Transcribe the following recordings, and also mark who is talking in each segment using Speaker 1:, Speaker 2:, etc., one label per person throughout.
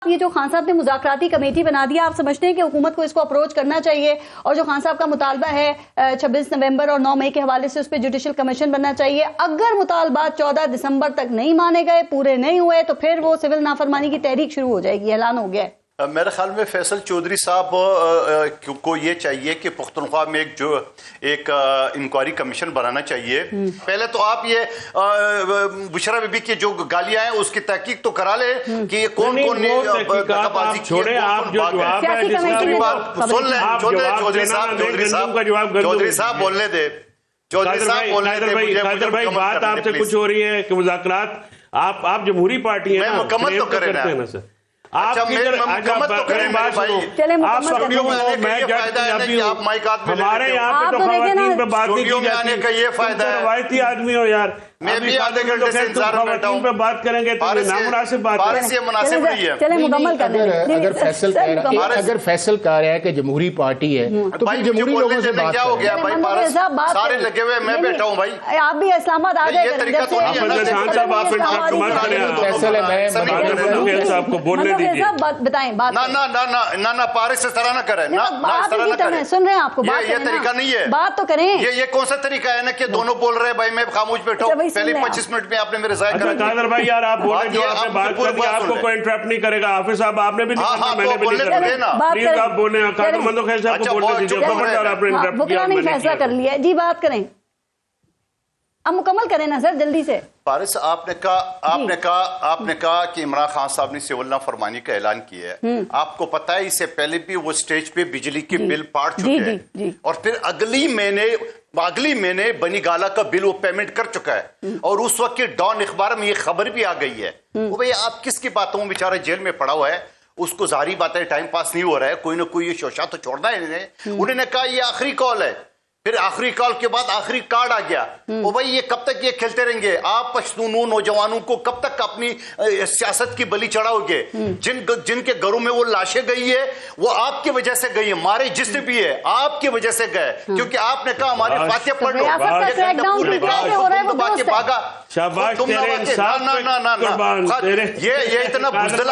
Speaker 1: ये जो खान साहब ने मुज़ाकराती कमेटी बना दिया, आप समझते हैं कि हुकूमत को इसको अप्रोच करना चाहिए और जो खान साहब का मुतालबा है 26 नवंबर और 9 मई के हवाले से उस पर जुडिशल कमीशन बनना चाहिए। अगर मुतालबात 14 दिसंबर तक नहीं माने गए, पूरे नहीं हुए, तो फिर वो सिविल नाफरमानी की तहरीक शुरू हो जाएगी, ऐलान हो गया है।
Speaker 2: मेरे ख्याल में फैसल चौधरी साहब को ये चाहिए कि पुख्तनख्वा में एक इंक्वायरी कमीशन बनाना चाहिए। पहले तो आप ये बुशरा बीबी की जो गालियां हैं उसकी तहकीक तो करा ले कि कौन कौन ने दगाबाजी की है। आप जो जवाब सुन लें चौधरी साहब बोलने दे। चौधरी साहब बोलने दे
Speaker 3: भाई, बात आपसे कुछ हो रही है कि मुज़ाकरात आप जमहूरी पार्टी है,
Speaker 2: मुकम्मल तो करें ना।
Speaker 3: आप हमारे यहाँ पे तो खवातीन पे बात नहीं की जाती
Speaker 2: का ये फायदा है।
Speaker 3: रवायती आदमी हो यार,
Speaker 2: मैं भी आधे घंटे से इंतजार में बैठा हूं।
Speaker 3: पे बात करेंगे तो नामुनासिब बात है।
Speaker 2: मुनासिब नहीं है।
Speaker 1: चले मुकम्मल कर दें।
Speaker 4: अगर फैसल कह रहा है कि जमहूरी पार्टी है तो फिर जमहूरी लोगों से बात
Speaker 2: क्या हो गया भाई? सारे लगे हुए, मैं बैठा हूं भाई।
Speaker 1: आप भी इस्लामाबाद आ गए।
Speaker 2: ये तरीका तो नहीं है।
Speaker 3: आपको बोलने दीजिए,
Speaker 1: बताएं बात।
Speaker 2: ना पारिस इस तरह ना करें, ना इस तरह ना करें।
Speaker 1: सुन रहे हैं आपको,
Speaker 2: ये तरीका नहीं है,
Speaker 1: बात तो करें।
Speaker 2: ये कौन सा तरीका है ना कि दोनों बोल रहे हैं भाई मैं खामोश बैठा हूं। पहले 25 मिनट में आपने मेरे जाहिर करा।
Speaker 3: कादर भाई यार, आप बोले जो आपने बात कर दी, आपको कोई इंटरप्ट नहीं करेगा। हाफिज साहब आपने भी नहीं करना, मैंने भी नहीं करना। प्लीज आप बोले, कादर मंदो खैर साहब को बोलने दीजिए। आपने इंटरप्ट किया,
Speaker 1: मैंने फैसला कर लिया जी, बात करें। अब मुकम्मल करें ना सर, जल्दी से।
Speaker 2: पारिस आपने कहा कि इमरान खान साहब ने सिविल नाफरमानी का ऐलान किया है। आपको पता है इससे पहले भी वो स्टेज पे बिजली के बिल पाड़ चुके हैं और फिर अगली महीने बनी गाला का बिल वो पेमेंट कर चुका है और उस वक्त के डॉन अखबार में ये खबर भी आ गई है। वो भाई आप किसकी बातों में, बेचारा जेल में पड़ा हुआ है, उसको जारी बात है, टाइम पास नहीं हो रहा है, कोई ना कोई ये शोशा तो छोड़ना है इन्हें। उन्होंने कहा ये आखिरी कॉल है, फिर आखिरी कॉल के बाद आखिरी कार्ड आ गया। ओ भाई ये कब तक ये खेलते रहेंगे? आप पश्तूनों नौजवानों को कब तक अपनी सियासत की बलि चढ़ाओगे? जिनके घरों में वो लाशें गई है वो आपकी वजह से गई है, मारे जिसने भी है आपकी वजह से गए, क्योंकि आपने कहा हमारे फातिहा पढ़ लो, भागा। ये इतना बुज़दिल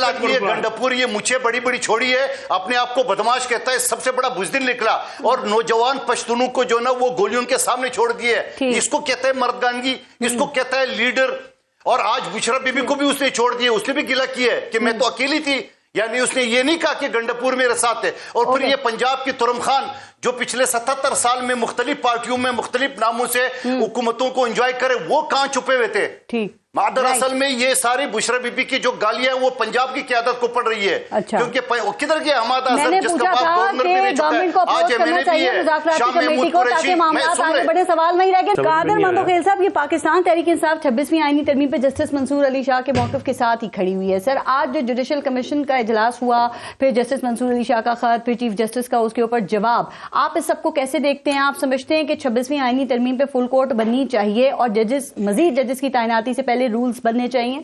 Speaker 2: आदमी है, गंडपुर ये मुझे बड़ी बड़ी छोड़ी है, अपने आप को बदमाश कहता है, सबसे बड़ा बुज़दिल निकला और नौजवान पश्तूनों को जो ना वो गोलियों के सामने छोड़ दिए। इसको कहते हैं मर्दानगी, इसको कहता है लीडर। और आज बुशरा बीबी को भी उसने छोड़ दिया, उसने भी गिला किया कि मैं तो अकेली थी, यानी उसने ये नहीं कहा कि गंडपुर मेरे साथ है। और फिर ये पंजाब की तुरम खान जो पिछले 77 साल में मुख्तलिफ पार्टियों में मुख्तलिफ नामों से हुकूमतों को एंजॉय करे, वो कहां छुपे हुए थे? ठीक दरअसल में ये सारी बुशरा बीबी की जो गालियां वो पंजाब की क़यादत को पड़ रही है। अच्छा। क्योंकि किधर गया हमादा असल, जिसका बाप गवर्नर भी रह चुका है, आज एमएनए भी है, शाह महमूद कुरैशी।
Speaker 1: आगे बड़े सवाल नहीं रह गए। कादर मंदो खेल साहब, ये पाकिस्तान तहरीक इंसाफ 26वीं आईनी तरमीम पे जस्टिस मंसूर अली शाह के मौक़िफ़ के साथ ही खड़ी हुई है। सर आज जो जुडिशल कमीशन का इजलास हुआ, फिर जस्टिस मंसूर अली शाह का खत, फिर चीफ जस्टिस का उसके ऊपर जवाब, आप इस सबको कैसे देखते हैं? आप समझते हैं कि 26वीं आईनी तरमीम पे फुल कोर्ट बननी चाहिए और जजेस, मजीद जजेस की तैनाती से पहले रूल्स बनने चाहिए?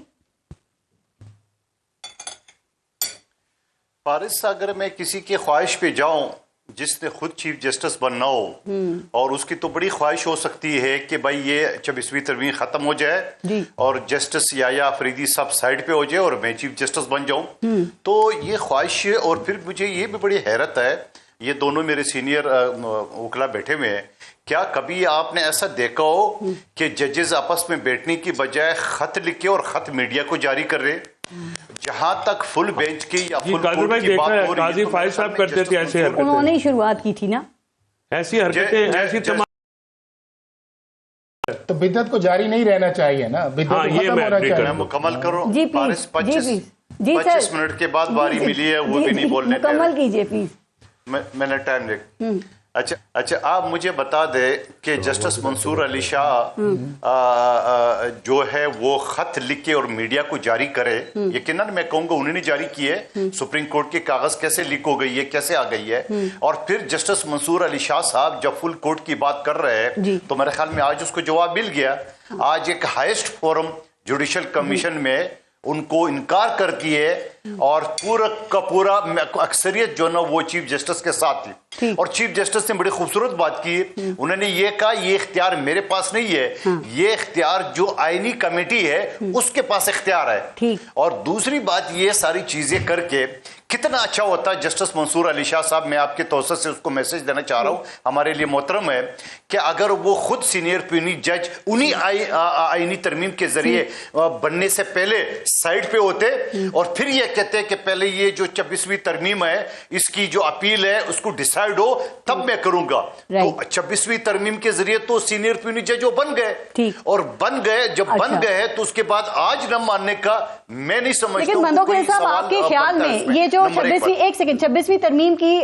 Speaker 2: फारिस, अगर मैं किसी की ख्वाहिश पे जाऊं जिसने खुद चीफ जस्टिस बनना हो और उसकी तो बड़ी ख्वाहिश हो सकती है कि भाई ये 26वीं तरमीम खत्म हो जाए और जस्टिस या अफरीदी सब साइड पे हो जाए और मैं चीफ जस्टिस बन जाऊं, तो ये ख्वाहिश। और फिर मुझे ये भी बड़ी हैरत है, ये दोनों मेरे सीनियर वकला बैठे हुए हैं, क्या कभी आपने ऐसा देखा हो कि जजेस आपस में बैठने की बजाय खत लिखे और खत मीडिया को जारी कर रहे? जहां तक फुल बेंच की या फुल कोर्ट की बात हो रही है,
Speaker 3: फाइज साहब करते थे ऐसे हरकतें,
Speaker 1: उन्होंने ही शुरुआत की थी ना
Speaker 3: ऐसी हरकतें, ऐसी तमाम।
Speaker 4: तो बिद्दत को जारी नहीं रहना चाहिए ना, बिद्दत खत्म होना चाहिए।
Speaker 2: मैं मुकम्मल करूं।
Speaker 1: 25
Speaker 2: मिनट के बाद बारी मिली है, वो भी नहीं बोलने दे।
Speaker 1: मुकम्मल कीजिए प्लीज,
Speaker 2: मैंने टाइम देख। अच्छा आप मुझे बता दे कि जस्टिस मंसूर अली शाह जो है वो खत लिख के और मीडिया को जारी करे, यकीनन मैं कहूंगा उन्होंने जारी किए। सुप्रीम कोर्ट के कागज कैसे लीक हो गई है, कैसे आ गई है? और फिर जस्टिस मंसूर अली शाह साहब जब फुल कोर्ट की बात कर रहे हैं तो मेरे ख्याल में आज उसको जवाब मिल गया। आज एक हाईएस्ट फोरम जुडिशल कमीशन में उनको इनकार कर दिए और पूरा का पूरा अक्सरियत जो ना वो चीफ जस्टिस के साथ थी। और चीफ जस्टिस ने बड़ी खूबसूरत बात की, उन्होंने ये कहा ये इख्तियार मेरे पास नहीं है, ये इख्तियार जो आईनी कमेटी है उसके पास इख्तियार है। और दूसरी बात, ये सारी चीजें करके कितना अच्छा होता है जस्टिस मंसूर अली शाह साहब, मैं आपके तौसत से उसको मैसेज देना चाह रहा हूं, हमारे लिए मोहतरम है कि अगर वो खुद सीनियर प्यूनी जज उन्हीं आईनी तरमीम के जरिए बनने से पहले साइड पे होते और फिर ये कहते कि पहले ये जो 26वीं तरमीम है इसकी जो अपील है उसको डिसाइड हो तब मैं करूंगा। तो 26वीं तरमीम के जरिए तो सीनियर प्यूनी जज वो बन गए, और बन गए जब बन गए तो उसके बाद आज न मानने का मैं नहीं समझता।
Speaker 1: लेकिन मंदोखिल साहब, आपके ख्याल में ये जो 26वीं तरमीम की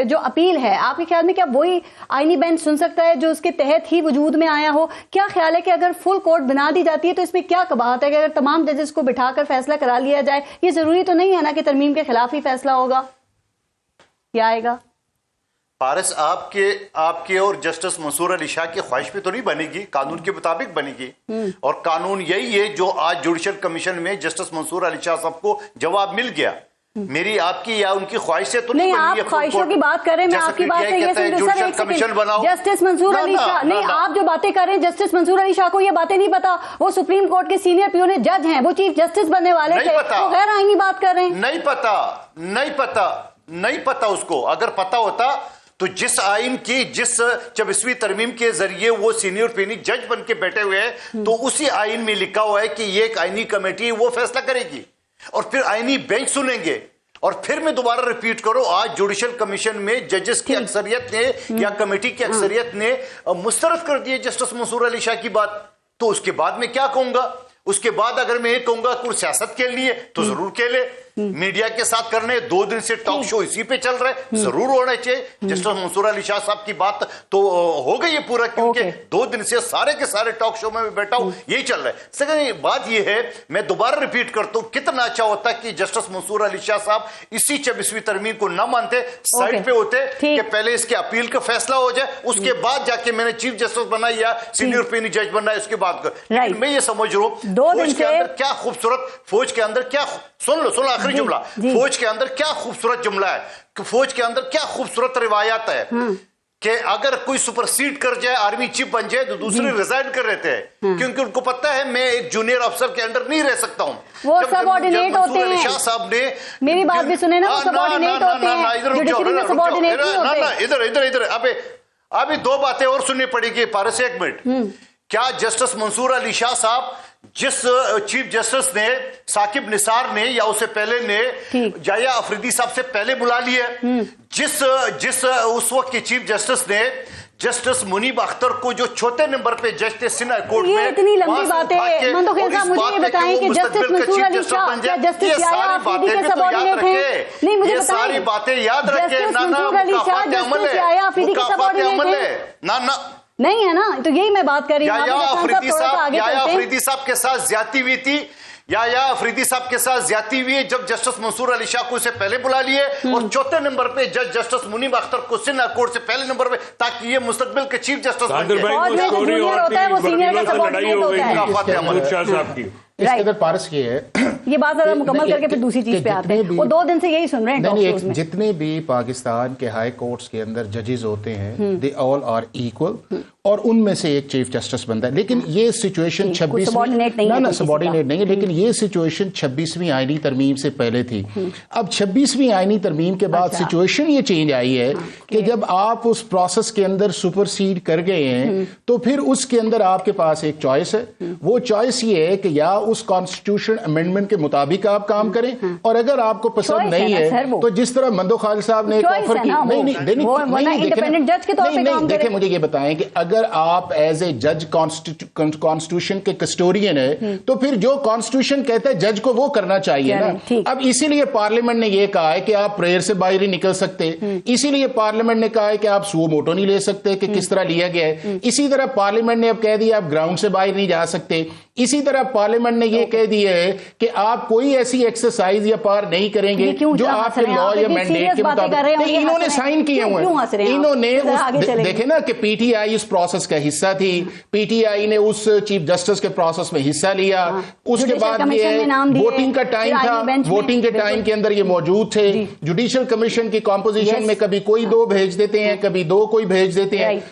Speaker 1: जो अपील है, आपके ख्याल में क्या वही आईनी बेंच सुन सकता है जो उसके तहत ही वजूद में आया हो? क्या ख्याल है कि अगर फुल कोर्ट बना दी जाती है तो इसमें क्या कबाहत है कि अगर तमाम जजेस को बिठाकर फैसला करा लिया जाए? ये जरूरी तो नहीं है ना कि तरमीम के खिलाफ ही फैसला होगा या आएगा?
Speaker 2: पारस, आपके और जस्टिस मंसूर अली शाह की ख्वाहिश पे तो नहीं बनेगी, कानून के मुताबिक बनेगी। और कानून यही है जो आज जुडिशल कमीशन में जस्टिस मंसूर अली शाह साहब को जवाब मिल गया। मेरी आपकी या उनकी ख्वाहिश से तो नहीं बनी है।
Speaker 1: आप ख्वाहिशों की बात कर रहे हैं, मैं आपकी बात से ये
Speaker 2: जुडिशल कमीशन बनाओ।
Speaker 1: जस्टिस मंसूर अली शाह नहीं, आप जो बातें कर रहे हैं, जस्टिस मंसूर अली शाह को ये बातें नहीं पता, वो सुप्रीम कोर्ट के सीनियर प्यून जज हैं, वो चीफ जस्टिस बनने वाले थे, वो गैर आईनी बात कर रहे हैं।
Speaker 2: नहीं पता उसको। अगर पता होता तो जिस आइन की, जिस 26वीं तरमीम के जरिए वो सीनियर प्यूनी जज बन के बैठे हुए हैं, तो उसी आइन में लिखा हुआ है कि ये एक आईनी कमेटी वो फैसला करेगी और फिर आईनी बेंच सुनेंगे। और फिर मैं दोबारा रिपीट करूं, आज जुडिशल कमीशन में जजेस की अक्सरियत ने या कमेटी की अक्सरियत ने मुस्तरद कर दिए जस्टिस मंसूर अली शाह की बात। तो उसके बाद मैं क्या कहूंगा? उसके बाद अगर मैं ये कहूंगा कुछ सियासत के लिए तो जरूर खेले, मीडिया के साथ करने 2 दिन से टॉक शो इसी पे चल रहे, जरूर होना चाहिए। जस्टिस मंसूर अली शाह साहब की बात तो हो गई है पूरा, क्योंकि 2 दिन से सारे के सारे टॉक शो में बैठा हूं, यही चल रहा है। सेकंड बात यह है, मैं दोबारा रिपीट करता हूं, कितना अच्छा होता कि जस्टिस मंसूर अली शाह साहब इसी 26वीं तरमीम को न मानते, साइड पे होते कि पहले इसके अपील का फैसला हो जाए, उसके बाद जाके मैंने चीफ जस्टिस बना या सीनियर प्यूनी जज बनना है, उसके बाद मैं ये समझ रहा हूं फौज के अंदर क्या खूबसूरत, फौज के अंदर क्या, सुन लो आखिरी जुमला, फौज के अंदर क्या खूबसूरत जुमला है कि फौज के अंदर क्या खूबसूरत रिवायत है कि अगर कोई सुपरसीड कर जाए, आर्मी चीफ बन जाए, तो दूसरे रिजाइन कर रहते हैं, क्योंकि उनको पता है मैं एक जूनियर अफसर के अंडर नहीं रह सकता हूं।
Speaker 1: वो सबऑर्डिनेट होते हैं।
Speaker 2: शाह साहब ने
Speaker 1: मेरी बात भी सुने ना, वो सबऑर्डिनेट होते हैं, जुडिशरी में सबऑर्डिनेट नहीं होते।
Speaker 2: इधर अभी 2 बातें और सुननी पड़ेगी पारस, 1 मिनट। क्या जस्टिस मंसूर अली शाह साहब, जिस चीफ जस्टिस ने साकिब निसार ने या उससे पहले ने जाया अफरीदी साहब से पहले बुला लिए, जिस उस वक्त के चीफ जस्टिस ने जस्टिस मुनीब अख्तर को जो चौथे नंबर पे जज थे सिन्हा कोर्ट में,
Speaker 1: इतनी लंबी बातें मंदोखिल साहब मुझे ये बताएं कि जस्टिस मंसूर अली शाह या जस्टिस याया अफरीदी के सबऑर्डिनेट हैं? नहीं, मुझे बताएं,
Speaker 2: सारी बातें याद रखें।
Speaker 1: जस्टिस मंसूर अली शाह जस्टिस याया अफरीदी के सबऑर्डिनेट हैं?
Speaker 2: ना
Speaker 1: नहीं है ना, तो यही मैं बात कर रही हूँ।
Speaker 2: याया अफरीदी साहब के साथ ज्यादती हुई थी, याया अफरीदी साहब के साथ ज्यादती हुई है जब जस्टिस मंसूर अली शाह को इसे पहले बुला लिए और चौथे नंबर पे जज जस्टिस मुनीब अख्तर को सिन्हा कोर्ट से पहले नंबर पे, ताकि ये मुस्तकबिल के चीफ जस्टिस बन जाए।
Speaker 4: इसके अंदर पारस ये है,
Speaker 1: ये बात जरा मुकम्मल करके फिर दूसरी चीज पे आते हैं। वो 2 दिन से यही सुन रहे हैं।
Speaker 4: जितने भी पाकिस्तान के हाई कोर्ट्स के अंदर जजेस होते हैं, दे ऑल आर इक्वल, और उनमें से एक चीफ जस्टिस बनता है। लेकिन ये सिचुएशन 26वीं सबॉर्डिनेट नहीं है, लेकिन ये सिचुएशन 26वीं आईनी तरमीम से पहले थी। अब 26वीं आईनी तरमीम के बाद सिचुएशन ये चेंज आई है कि जब आप उस प्रोसेस के अंदर सुपरसीड कर गए हैं तो फिर उसके अंदर आपके पास एक चॉइस है। वो चॉइस ये है कि या उस कॉन्स्टिट्यूशन अमेंडमेंट के मुताबिक आप काम करें, और अगर आपको पसंद नहीं है तो जिस तरह मंदोखाल साहब ने ऑफर की, नहीं देखें, मुझे ये बताएं कि अगर आप एज ए जज कॉन्स्टिट्यूशन के कस्टोरियन है तो फिर जो कॉन्स्टिट्यूशन कहता है जज को वो करना चाहिए ना। अब इसीलिए पार्लियामेंट ने ये कहा है कि आप प्रेयर से बाहर नहीं निकल सकते, इसीलिए पार्लियामेंट ने कहा है कि आप सुओ मोटो नहीं ले सकते कि किस तरह लिया गया है। इसी तरह पार्लियामेंट ने अब कह दिया आप ग्राउंड से बाहर नहीं जा सकते। इसी तरह पार्लियामेंट ने ये कह दिया है कि आप कोई ऐसी एक्सरसाइज या पार नहीं करेंगे जो आपके लॉ या मैंडेट के मुताबिक। इन्होंने साइन किए हुए हैं, इन्होंने देखे ना कि पीटीआई इस प्रोसेस का हिस्सा थी, पीटीआई ने उस चीफ जस्टिस के प्रोसेस में हिस्सा लिया, उसके बाद ये वोटिंग का टाइम था, वोटिंग के टाइम के अंदर ये मौजूद थे। जुडिशियल कमीशन की कॉम्पोजिशन में कभी कोई दो भेज देते हैं, कभी दो कोई भेज देते हैं।